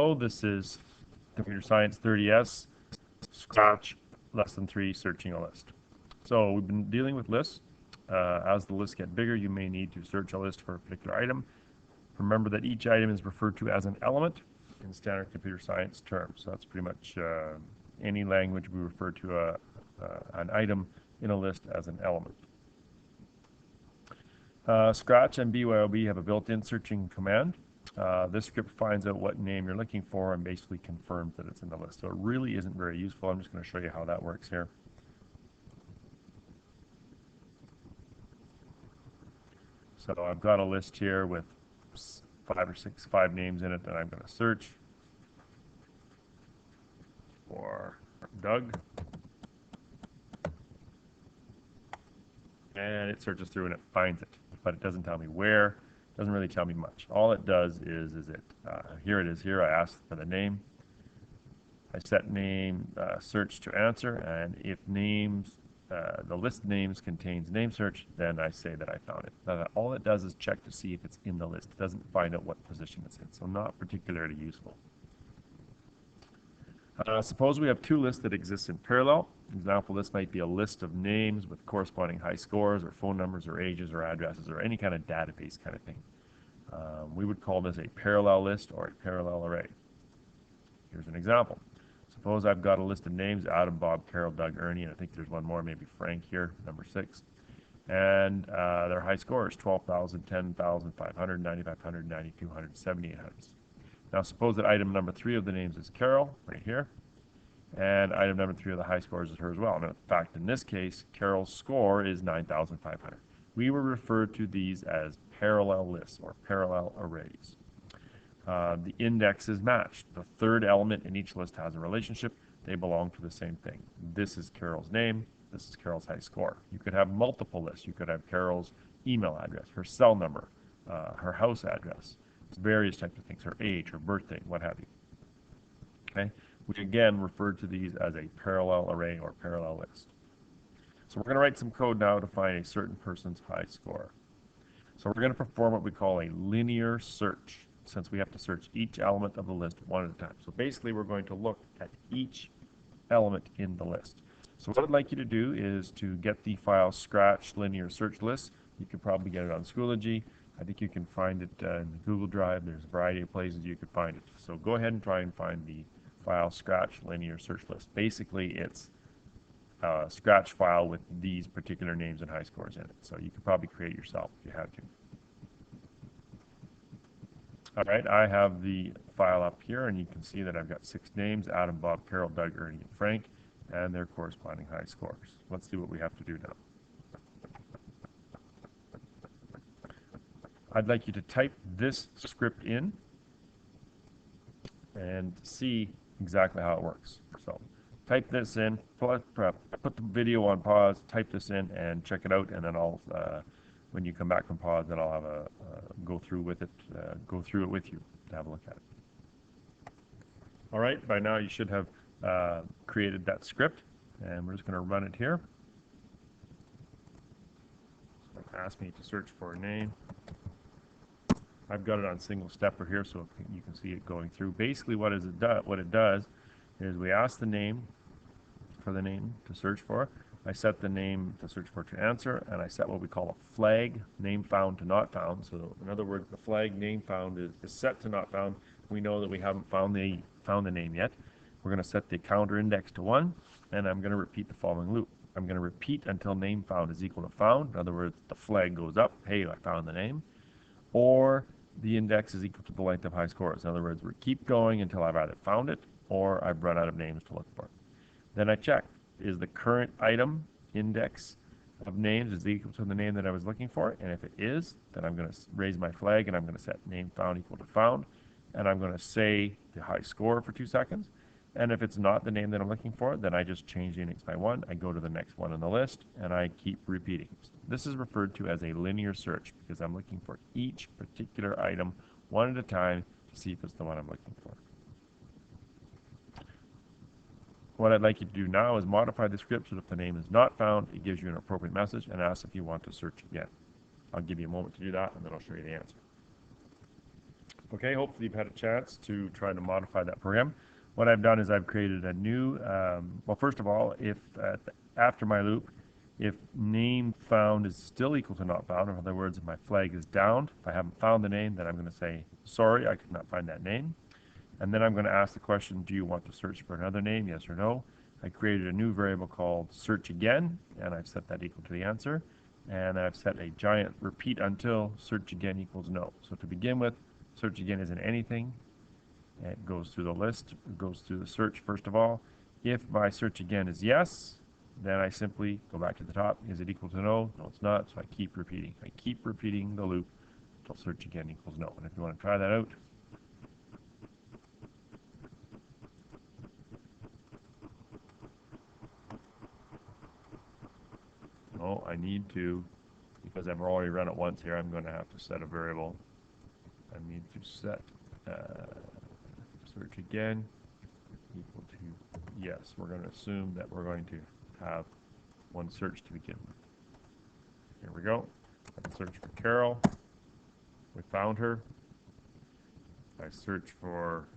Hello, this is Computer Science 30S, Scratch, Lesson 3, Searching a List. So we've been dealing with lists. As the lists get bigger, you may need to search a list for a particular item. Remember that each item is referred to as an element in standard computer science terms. So that's pretty much any language we refer to an item in a list as an element. Scratch and BYOB have a built-in searching command. This script finds out what name you're looking for and basically confirms that it's in the list. So it really isn't very useful. I'm just going to show you how that works here. So I've got a list here with 5 names in it, and I'm going to search for Doug. And it searches through and it finds it, but it doesn't tell me where. It doesn't really tell me much. All it does is here it is here. I ask for the name. I set name search to answer, and if names the list names contains name search, then I say that I found it. Now, all it does is check to see if it's in the list. It doesn't find out what position it's in, so not particularly useful. Suppose we have two lists that exist in parallel. For example, this might be a list of names with corresponding high scores or phone numbers or ages or addresses or any kind of database kind of thing. We would call this a parallel list or a parallel array. Here's an example. Suppose I've got a list of names: Adam, Bob, Carol, Doug, Ernie, and I think there's one more, maybe Frank here, number 6. And their high scores: 12,000, 10,500, 9,500, 9,200, 7,800. Now suppose that item number 3 of the names is Carol, right here, and item number 3 of the high scores is her as well. Now, in fact, in this case, Carol's score is 9,500. We will refer to these as parallel lists or parallel arrays. The index is matched. The third element in each list has a relationship. They belong to the same thing. This is Carol's name. This is Carol's high score. You could have multiple lists. You could have Carol's email address, her cell number, her house address, various types of things, her age, her birthday, what have you. Okay? We again refer to these as a parallel array or parallel list. So we're going to write some code now to find a certain person's high score. So we're going to perform what we call a linear search, since we have to search each element of the list one at a time. So basically we're going to look at each element in the list. So what I'd like you to do is to get the file Scratch Linear Search List. You can probably get it on Schoology. I think you can find it in the Google Drive. There's a variety of places you could find it. So go ahead and try and find the file Scratch Linear Search List. Basically, it's a Scratch file with these particular names and high scores in it. So you could probably create it yourself if you had to. All right, I have the file up here, and you can see that I've got 6 names: Adam, Bob, Carol, Doug, Ernie, and Frank, and their corresponding high scores. Let's see what we have to do now. I'd like you to type this script in and see exactly how it works. So type this in, put the video on pause, type this in, and check it out, and then I'll, when you come back from pause, then I'll have a go through it with you to have a look at it. All right, by now you should have created that script, and we're just going to run it here. So ask me to search for a name. I've got it on single stepper here, so you can see it going through. Basically, what it does is we ask the name for the name to search for. I set the name to search for to answer, and I set what we call a flag, name found to not found. So in other words, the flag name found is set to not found. We know that we haven't found the name yet. We're going to set the counter index to 1, and I'm going to repeat the following loop. I'm going to repeat until name found is equal to found. In other words, the flag goes up. Hey, I found the name. Or the index is equal to the length of high scores. In other words, we keep going until I've either found it or I've run out of names to look for. Then I check, is the current item index of names is equal to the name that I was looking for? And if it is, then I'm going to raise my flag and I'm going to set name found equal to found. And I'm going to say the high score for 2 seconds. And if it's not the name that I'm looking for, then I just change the index by 1. I go to the next one on the list, and I keep repeating. This is referred to as a linear search because I'm looking for each particular item one at a time to see if it's the one I'm looking for. What I'd like you to do now is modify the script so that if the name is not found, it gives you an appropriate message and asks if you want to search again. I'll give you a moment to do that, and then I'll show you the answer. Okay, hopefully you've had a chance to try to modify that program. What I've done is I've created a new, well, first of all, if after my loop, if name found is still equal to not found, in other words, if my flag is downed, if I haven't found the name, then I'm going to say, sorry, I could not find that name. And then I'm going to ask the question, do you want to search for another name, yes or no? I created a new variable called search again, and I've set that equal to the answer. And I've set a giant repeat until search again equals no. So to begin with, search again isn't anything. It goes through the list, it goes through the search first of all. If my search again is yes, then I simply go back to the top. Is it equal to no? No, it's not. So I keep repeating. I keep repeating the loop until search again equals no. And if you want to try that out, no, I need to, because I've already run it once here, I'm going to have to set a variable. I need to set search again equal to yes. We're going to assume that we're going to have one search to begin with. Here we go. I can search for Carol. We found her. I search for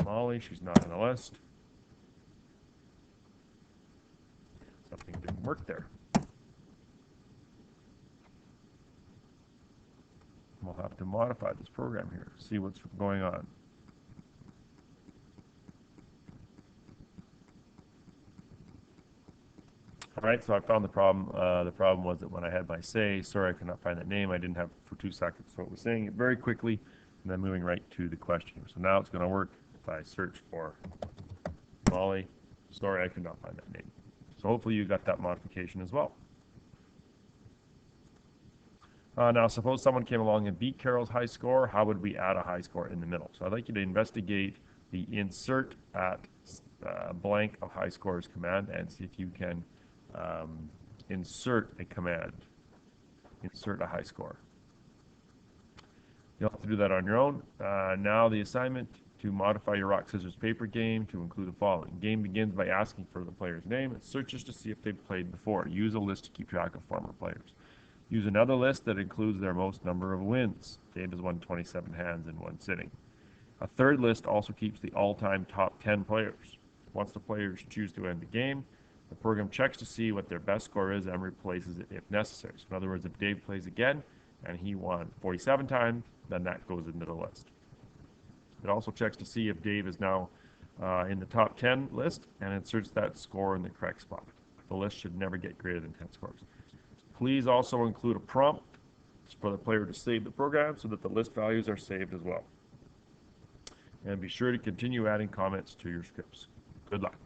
Molly. She's not on the list. Something didn't work there. We'll have to modify this program here, see what's going on. All right, so I found the problem. The problem was that when I had my say, sorry, I could not find that name, I didn't have it for 2 seconds, so it was saying it very quickly, and then moving right to the question. So now it's going to work if I search for Molly. Sorry, I could not find that name. So hopefully you got that modification as well. Now, suppose someone came along and beat Carol's high score. How would we add a high score in the middle? So I'd like you to investigate the insert at blank of high scores command and see if you can insert a command, insert a high score. You'll have to do that on your own. Now the assignment to modify your rock, scissors, paper game to include the following. Game begins by asking for the player's name. It searches to see if they've played before. Use a list to keep track of former players. Use another list that includes their most number of wins. Dave has won 27 hands in one sitting. A third list also keeps the all-time top 10 players. Once the players choose to end the game, the program checks to see what their best score is and replaces it if necessary. So in other words, if Dave plays again and he won 47 times, then that goes into the list. It also checks to see if Dave is now in the top 10 list and inserts that score in the correct spot. The list should never get greater than 10 scores. Please also include a prompt for the player to save the program so that the list values are saved as well. And be sure to continue adding comments to your scripts. Good luck.